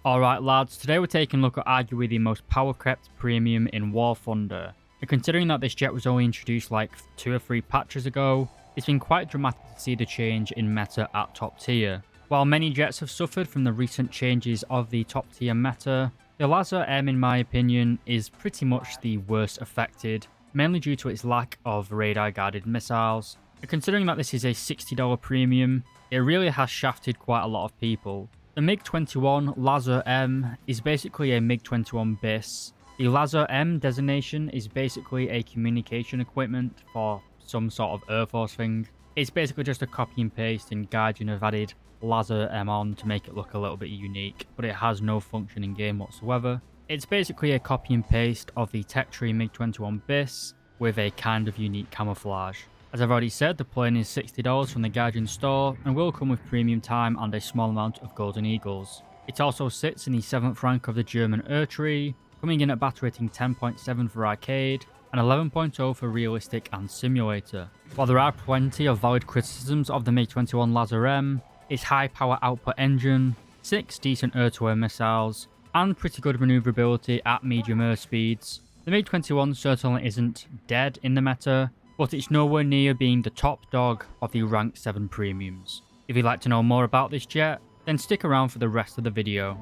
Alright lads, today we're taking a look at arguably the most power crept premium in War Thunder. And considering that this jet was only introduced like 2 or 3 patches ago, it's been quite dramatic to see the change in meta at top tier. While many jets have suffered from the recent changes of the top tier meta, the Lazar-M in my opinion is pretty much the worst affected, mainly due to its lack of radar guided missiles. And considering that this is a $60 premium, it really has shafted quite a lot of people. The MiG-21 Lazar-M is basically a MiG-21 BIS. The Lazar-M designation is basically a communication equipment for some sort of Air Force thing. It's basically just a copy and paste, and Guardian have added Lazar-M on to make it look a little bit unique, but it has no function in game whatsoever. It's basically a copy and paste of the Tech Tree MiG-21 BIS with a kind of unique camouflage. As I've already said, the plane is $60 from the Guardian store and will come with premium time and a small amount of Golden Eagles. It also sits in the 7th rank of the German Air Tree, coming in at battle rating 10.7 for arcade and 11.0 for realistic and simulator. While there are plenty of valid criticisms of the MiG-21 Lazar-M, its high power output engine, 6 decent air-to-air missiles, and pretty good maneuverability at medium air speeds, the MiG-21 certainly isn't dead in the meta, but it's nowhere near being the top dog of the rank 7 premiums. If you'd like to know more about this jet, then stick around for the rest of the video.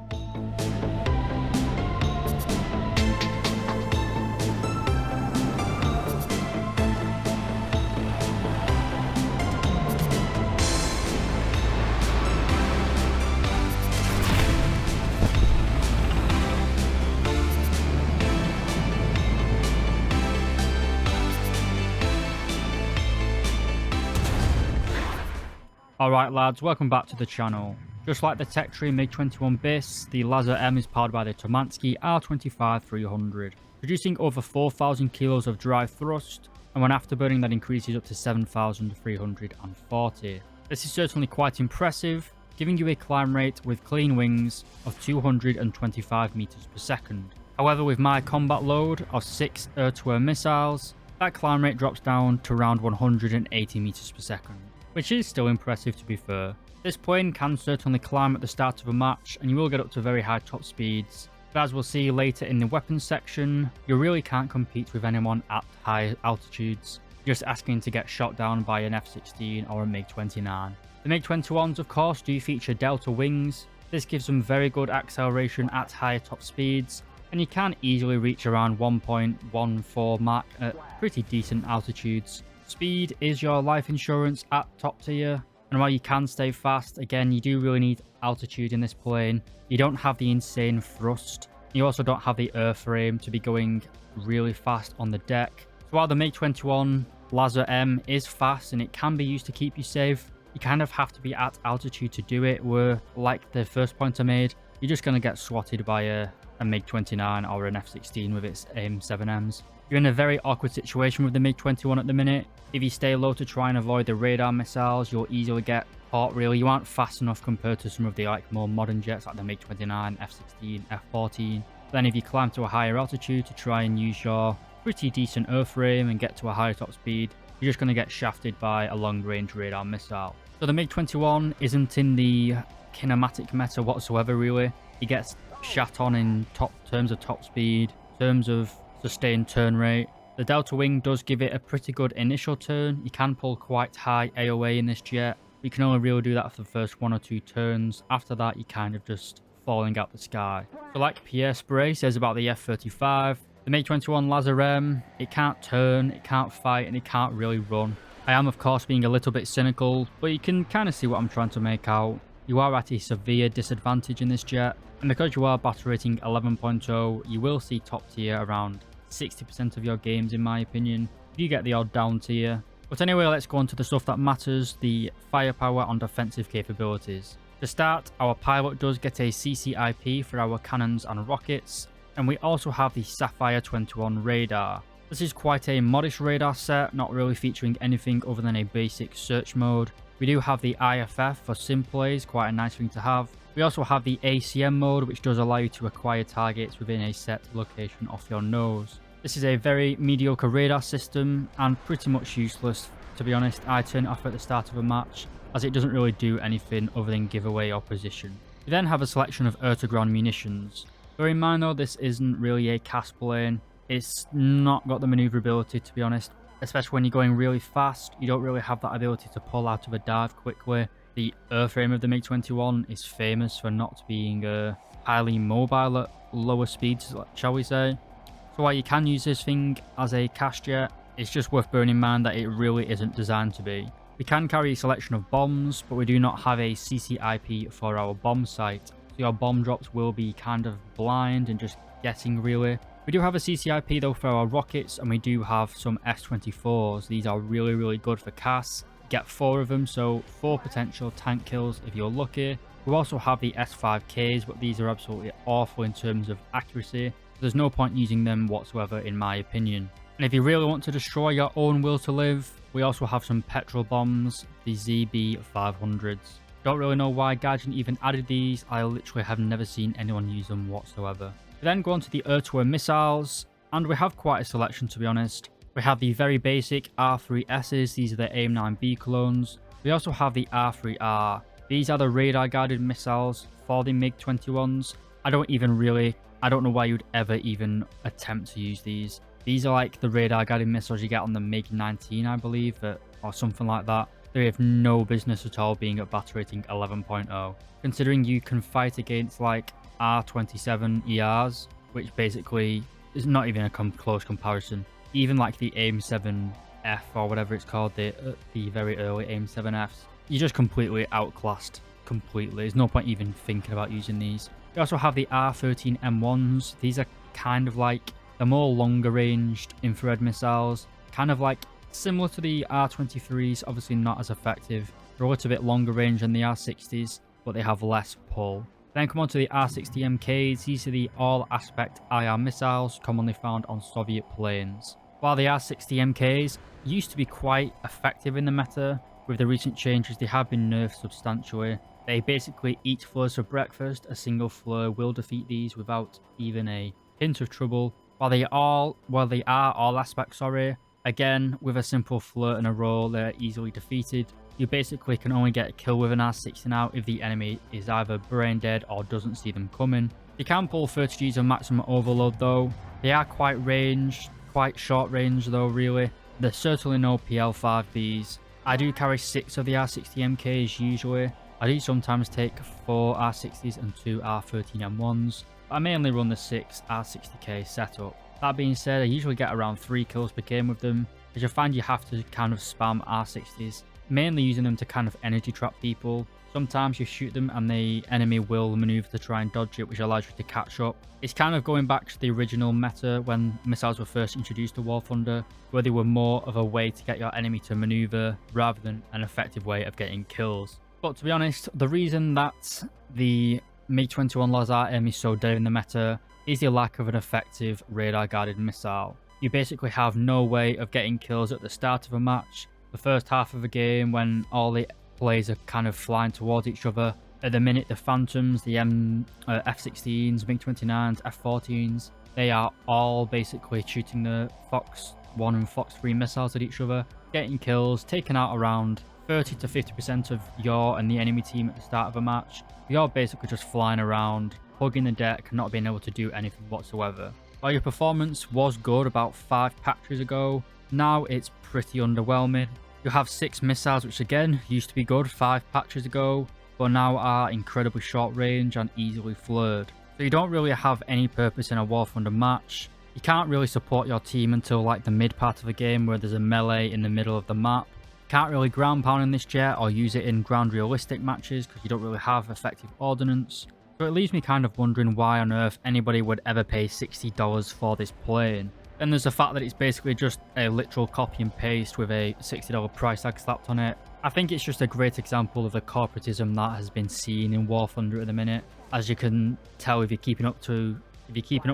Alright lads, welcome back to the channel. Just like the Tech Tree MiG-21 BIS, the Lazar-M is powered by the Tomansky R25-300, producing over 4,000 kilos of dry thrust, and when afterburning that increases up to 7,340. This is certainly quite impressive, giving you a climb rate with clean wings of 225 meters per second. However, with my combat load of 6 air-to-air missiles, that climb rate drops down to around 180 meters per second. Which is still impressive to be fair. This plane can certainly climb at the start of a match and you will get up to very high top speeds, but as we'll see later in the weapons section, you really can't compete with anyone at high altitudes, just asking to get shot down by an F-16 or a MiG-29. The MiG-21s of course do feature delta wings. This gives them very good acceleration at higher top speeds, and you can easily reach around 1.14 Mach at pretty decent altitudes. Speed is your life insurance at top tier, and while you can stay fast, again you do really need altitude in this plane. You don't have the insane thrust, you also don't have the airframe to be going really fast on the deck. So while the MiG-21 Lazar-M is fast and it can be used to keep you safe, you kind of have to be at altitude to do it, where like the first point I made, you're just going to get swatted by a MiG-29 or an F-16 with its AIM-7Ms. You're in a very awkward situation with the MiG-21 at the minute. If you stay low to try and avoid the radar missiles, you'll easily get caught really. You aren't fast enough compared to some of the more modern jets like the MiG-29, F-16, F-14. Then if you climb to a higher altitude to try and use your pretty decent airframe and get to a higher top speed, you're just going to get shafted by a long-range radar missile. So the MiG-21 isn't in the kinematic meta whatsoever really. He gets shat on in terms of top speed, terms of sustained turn rate. The delta wing does give it a pretty good initial turn. You can pull quite high AOA in this jet. You can only really do that for the first 1 or 2 turns. After that, you're kind of just falling out the sky. So like Pierre Spray says about the F-35, the MiG-21 Lazar-M, it can't turn, it can't fight, and it can't really run. I am of course being a little bit cynical, but you can kind of see what I'm trying to make out. You are at a severe disadvantage in this jet, and because you are battle rating 11.0, you will see top tier around 60% of your games in my opinion. You get the odd down tier. But anyway, let's go on to the stuff that matters, the firepower and offensive capabilities. To start, our pilot does get a CCIP for our cannons and rockets, and we also have the Sapphire 21 radar. This is quite a modest radar set, not really featuring anything other than a basic search mode. We do have the IFF for sim plays, quite a nice thing to have. We also have the ACM mode, which does allow you to acquire targets within a set location off your nose. This is a very mediocre radar system and pretty much useless, to be honest. I turn it off at the start of a match as it doesn't really do anything other than give away your position. You then have a selection of air-to-ground munitions. Bear in mind though, this isn't really a cast plane. It's not got the maneuverability, to be honest. Especially when you're going really fast, you don't really have that ability to pull out of a dive quickly. The airframe of the MiG-21 is famous for not being highly mobile at lower speeds, shall we say. So while you can use this thing as a cast jet, it's just worth bearing in mind that it really isn't designed to be. We can carry a selection of bombs, but we do not have a CCIP for our bomb site. So your bomb drops will be kind of blind and just guessing really. We do have a CCIP though for our rockets, and we do have some S-24s. These are really good for casts. Get 4 of them, so 4 potential tank kills if you're lucky. We also have the S5Ks, but these are absolutely awful in terms of accuracy. There's no point using them whatsoever in my opinion. And if you really want to destroy your own will to live, we also have some petrol bombs, the ZB500s. Don't really know why Gaijin even added these. I literally have never seen anyone use them whatsoever. We then go on to the air-to-air missiles, and we have quite a selection, to be honest. We have the very basic R3Ss. These are the AIM-9B clones. We also have the R3R. These are the radar guided missiles for the MiG-21s. I don't know why you'd ever even attempt to use these. These are like the radar guided missiles you get on the MiG-19, I believe, or something like that. They have no business at all being at battle rating 11.0. Considering you can fight against like R27 ERs, which basically is not even a close comparison. Even like the AIM-7F or whatever it's called, the very early AIM-7Fs, you're just completely outclassed. Completely. There's no point even thinking about using these. We also have the R13M1s. These are kind of like the more longer ranged infrared missiles, kind of like similar to the R23s, obviously not as effective. They're a little bit longer range than the R60s, but they have less pull. Then come on to the R60MKs. These are the all-aspect IR missiles commonly found on Soviet planes. While the R60MKs used to be quite effective in the meta, with the recent changes they have been nerfed substantially. They basically eat flurs for breakfast. A single flur will defeat these without even a hint of trouble. While they are all aspect, again, with a simple flur and a roll, they're easily defeated. You basically can only get a kill with an R60 now if the enemy is either brain dead or doesn't see them coming. You can pull 30 Gs of maximum overload though. They are quite short range though really. There's certainly no PL5Bs. I do carry 6 of the R60MKs usually. I do sometimes take 4 R60s and 2 R13M1s. But I mainly run the 6 R60K setup. That being said, I usually get around 3 kills per game with them, as you find you have to kind of spam R60s, mainly using them to kind of energy trap people. Sometimes you shoot them and the enemy will maneuver to try and dodge it, which allows you to catch up. It's kind of going back to the original meta when missiles were first introduced to War Thunder, where they were more of a way to get your enemy to maneuver rather than an effective way of getting kills. But to be honest, the reason that the MiG-21 Lazar-M is so dead in the meta is the lack of an effective radar-guided missile. You basically have no way of getting kills at the start of a match. The first half of a game when all the players are kind of flying towards each other. At the minute, the Phantoms, the F-16s, MiG-29s, F-14s, they are all basically shooting the Fox 1 and Fox 3 missiles at each other, getting kills, taking out around 30 to 50% of your and the enemy team at the start of a match. You're basically just flying around, hugging the deck, not being able to do anything whatsoever. While your performance was good about 5 patches ago, now it's pretty underwhelming. You have 6 missiles, which again used to be good 5 patches ago, but now are incredibly short range and easily flurred. So you don't really have any purpose in a War Thunder match. You can't really support your team until like the mid part of the game where there's a melee in the middle of the map. You can't really ground pound in this jet or use it in ground realistic matches because you don't really have effective ordnance. So it leaves me kind of wondering why on earth anybody would ever pay $60 for this plane. Then there's the fact that it's basically just a literal copy and paste with a $60 price tag slapped on it. I think it's just a great example of the corporatism that has been seen in War Thunder at the minute. As you can tell, if you're keeping up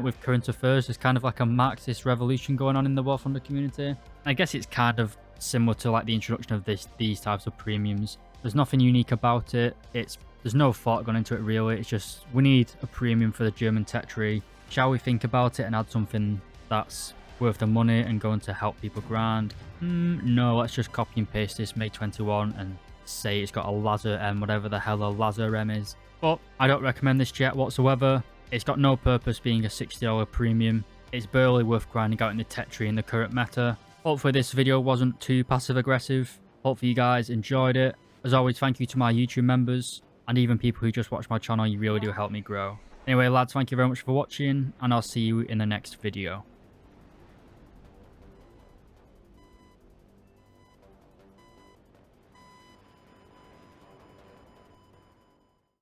with current affairs, there's kind of like a Marxist revolution going on in the War Thunder community. I guess it's kind of similar to like the introduction of these types of premiums. There's nothing unique about it. There's no thought gone into it really. It's just we need a premium for the German tech tree. Shall we think about it and add something that's worth the money and going to help people grind? No, let's just copy and paste this MiG-21 and say it's got a Lazar-M, whatever the hell a Lazar-M is. But I don't recommend this jet whatsoever. It's got no purpose being a $60 premium. It's barely worth grinding out in the tech tree in the current meta. Hopefully this video wasn't too passive aggressive. Hopefully you guys enjoyed it. As always, thank you to my YouTube members and even people who just watch my channel. You really do help me grow. Anyway lads, thank you very much for watching and I'll see you in the next video.